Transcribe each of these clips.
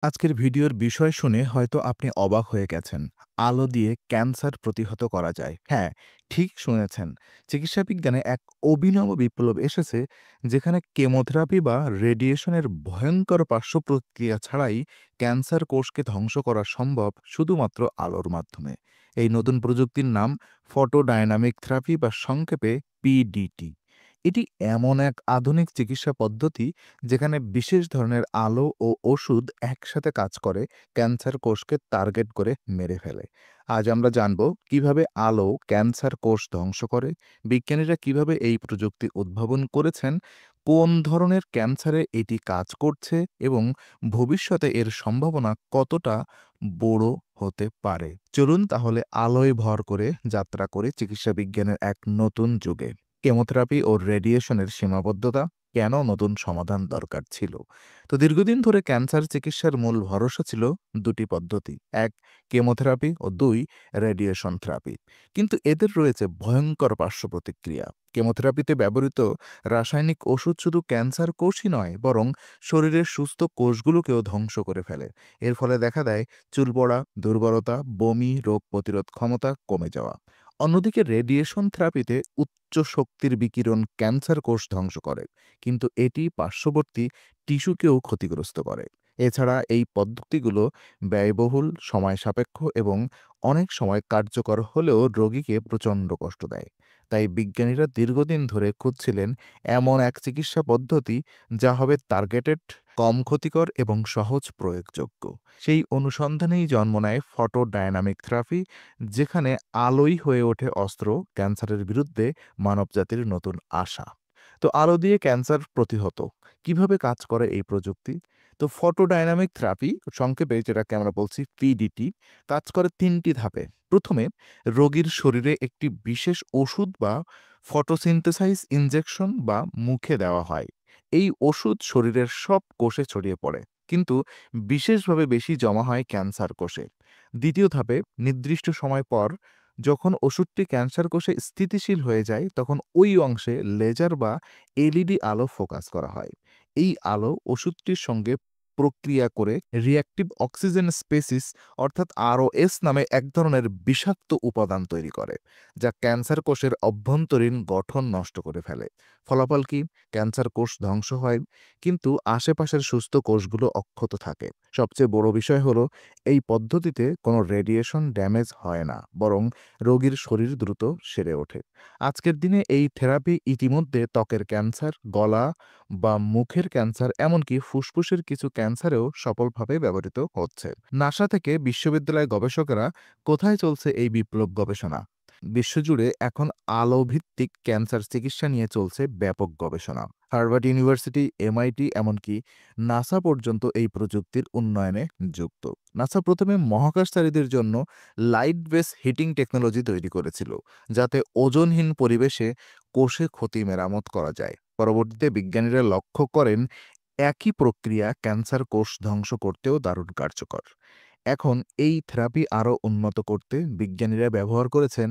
আজকের ভিডিওর বিষয় শুনে হয়তো আপনি অবাক হয়ে গেছেন। আলো দিয়ে ক্যান্সার প্রতিহত করা যায়। হ্যাঁ, ঠিক শুনেছেন। চিকিৎসা বিজ্ঞানে এক অভিনব বিপ্লব এসেছে, যেখানে কেমোথেরাপি বা রেডিয়েশনের ভয়ঙ্কর পার্শ্ব প্রতিক্রিয়া ছাড়াই ক্যান্সার কোষকে ধ্বংস করা সম্ভব শুধুমাত্র আলোর মাধ্যমে। এই নতুন প্রযুক্তির নাম ফটোডায়নামিক থেরাপি বা সংক্ষেপে পিডিটি। এটি এমন এক আধুনিক চিকিৎসা পদ্ধতি যেখানে বিশেষ ধরনের আলো ও ওষুধ একসাথে কাজ করে ক্যান্সার কোষকে টার্গেট করে মেরে ফেলে। আজ আমরা জানব কিভাবে আলো ক্যান্সার কোষ ধ্বংস করে, বিজ্ঞানীরা কিভাবে এই প্রযুক্তি উদ্ভাবন করেছেন, কোন ধরনের ক্যান্সারে এটি কাজ করছে এবং ভবিষ্যতে এর সম্ভাবনা কতটা বড় হতে পারে। চলুন তাহলে আলোয় ভর করে যাত্রা করে চিকিৎসা বিজ্ঞানের এক নতুন যুগে। কেমোথেরাপি ও রেডিয়েশনের সীমাবদ্ধতা, কেন নতুন সমাধান দরকার ছিল। তো দীর্ঘদিন ধরে ক্যান্সার চিকিৎসার মূল ভরসা ছিল দুটি পদ্ধতি: এক, কেমোথেরাপি ও দুই, রেডিয়েশন থেরাপি। কিন্তু এদের রয়েছে ভয়ঙ্কর পার্শ্ব প্রতিক্রিয়া। কেমোথেরাপিতে ব্যবহৃত রাসায়নিক ওষুধ শুধু ক্যান্সার কোষই নয়, বরং শরীরের সুস্থ কোষগুলোকেও ধ্বংস করে ফেলে। এর ফলে দেখা দেয় চুল পড়া, দুর্বলতা, বমি, রোগ প্রতিরোধ ক্ষমতা কমে যাওয়া। অন্যদিকে রেডিয়েশন থেরাপিতে উচ্চ শক্তির বিকিরণ ক্যান্সার কোষ ধ্বংস করে, কিন্তু এটি পার্শ্ববর্তী টিস্যুকেও ক্ষতিগ্রস্ত করে। এছাড়া এই পদ্ধতিগুলো ব্যয়বহুল, সময় সাপেক্ষ এবং অনেক সময় কার্যকর হলেও রোগীকে প্রচণ্ড কষ্ট দেয়। তাই বিজ্ঞানীরা দীর্ঘদিন ধরে খুঁজছিলেন এমন এক চিকিৎসা পদ্ধতি যা হবে টার্গেটেড, কম ক্ষতিকর এবং সহজ প্রয়োগযোগ্য। সেই অনুসন্ধানেই জন্ম নেয় ফটোডায়নামিক থেরাপি, যেখানে আলোই হয়ে ওঠে অস্ত্র, ক্যান্সারের বিরুদ্ধে মানবজাতির নতুন আশা। তো আলো দিয়ে ক্যান্সার প্রতিহত কিভাবে কাজ করে এই প্রযুক্তি? তো ফটোডায়নামিক থেরাপি, সংক্ষেপে যেটাকে আমরা বলছি পিডিটি, কাজ করে তিনটি ধাপে। প্রথমে রোগীর শরীরে একটি বিশেষ ওষুধ বা ফটোসিনথেসাইজ ইনজেকশন বা মুখে দেওয়া হয়। এই ওষুধ শরীরের সব কোষে ছড়িয়ে পড়ে, কিন্তু বিশেষভাবে বেশি জমা হয় ক্যান্সার কোষে। দ্বিতীয় ধাপে নির্দিষ্ট সময় পর, যখন ওষুধটি ক্যান্সার কোষে স্থিতিশীল হয়ে যায়, তখন ওই অংশে লেজার বা এলইডি আলো ফোকাস করা হয়। এই আলো ওষুধটির সঙ্গে প্রক্রিয়া করে রিঅ্যাক্টিভ অক্সিজেন স্পেসিস, অর্থাৎ আরওএস নামে এক ধরনের বিষাক্ত উপাদান তৈরি করে, যা ক্যান্সার কোষের অভ্যন্তরীণ গঠন নষ্ট করে ফেলে। ফলাফল কি? ক্যান্সার কোষ ধ্বংস হয়, কিন্তু আশেপাশের সুস্থ কোষগুলো অক্ষত থাকে। সবচেয়ে বড় বিষয় হলো, এই পদ্ধতিতে কোনো রেডিয়েশন ড্যামেজ হয় না, বরং রোগীর শরীর দ্রুত সেরে ওঠে। আজকের দিনে এই থেরাপি ইতিমধ্যে ত্বকের ক্যান্সার, গলা বা মুখের ক্যান্সার, এমনকি ফুসফুসের কিছু ক্যান্সারেও সফলভাবে ব্যবহৃত হচ্ছে। নাসা থেকে বিশ্ববিদ্যালয় গবেষকেরা কোথায় চলছে এই বিপ্লব গবেষণা? বিশ্বজুড়ে এখন আলোভিত্তিক ক্যান্সার চিকিৎসা নিয়ে চলছে ব্যাপক গবেষণা। হার্ভার্ড ইউনিভার্সিটি, এমআইটি, এমনকি নাসা পর্যন্ত এই প্রযুক্তির উন্নয়নে যুক্ত। নাসা প্রথমে মহাকাশচারীদের জন্য লাইট বেস হিটিং টেকনোলজি তৈরি করেছিল, যাতে ওজোনহীন পরিবেশে কোষে ক্ষতি মেরামত করা যায়। পরবর্তীতে বিজ্ঞানীরা লক্ষ্য করেন একই প্রক্রিয়া ক্যান্সার কোষ ধ্বংস করতেও দারুণ কার্যকর। এখন এই থেরাপি আরও উন্নত করতে বিজ্ঞানীরা ব্যবহার করেছেন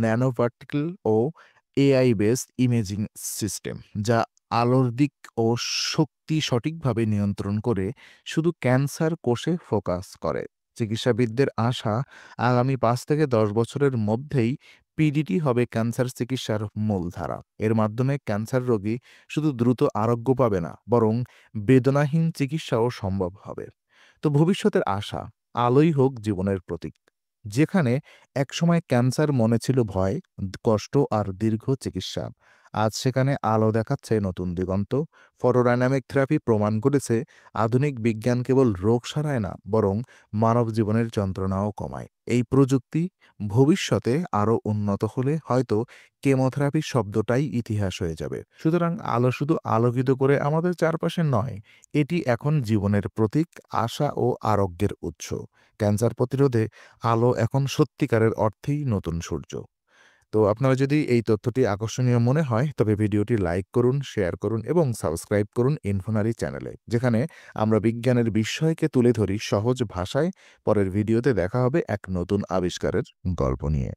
ন্যানো পার্টিকেল ও এআই বেসড ইমেজিং সিস্টেম, যা আলোর দিক ও শক্তি সঠিকভাবে নিয়ন্ত্রণ করে শুধু ক্যান্সার কোষে ফোকাস করে। চিকিৎসাবিদদের আশা, আগামী 5 থেকে 10 বছরের মধ্যেই পিডিটি হবে ক্যান্সার চিকিৎসার মূলধারা। এর মাধ্যমে ক্যান্সার রোগী শুধু দ্রুত আরোগ্য পাবে না, বরং বেদনাহীন চিকিৎসাও সম্ভব হবে। তো ভবিষ্যতের আশা, আলোই হোক জীবনের প্রতীক। যেখানে একসময় ক্যান্সার মনে ছিল ভয়, কষ্ট আর দীর্ঘ চিকিৎসা, আজ সেখানে আলো দেখাচ্ছে নতুন দিগন্ত। ফটোডাইনামিক থেরাপি প্রমাণ করেছে আধুনিক বিজ্ঞান কেবল রোগ সারায় না, বরং মানব জীবনের যন্ত্রণাও কমায়। এই প্রযুক্তি ভবিষ্যতে আরও উন্নত হলে হয়তো কেমোথেরাপি শব্দটাই ইতিহাস হয়ে যাবে। সুতরাং আলো শুধু আলোকিত করে আমাদের চারপাশে নয়, এটি এখন জীবনের প্রতীক, আশা ও আরোগ্যের উৎস। ক্যান্সার প্রতিরোধে আলো এখন সত্যিকারের অর্থেই নতুন সূর্য। তো আপনারা যদি এই তথ্যটি আকর্ষণীয় মনে হয়, তবে ভিডিওটি লাইক করুন, শেয়ার করুন এবং সাবস্ক্রাইব করুন ইনফোনারি চ্যানেলে, যেখানে আমরা বিজ্ঞানের বিস্ময়কে তুলে ধরি সহজ ভাষায়। পরের ভিডিওতে দেখা হবে এক নতুন আবিষ্কারের গল্প নিয়ে।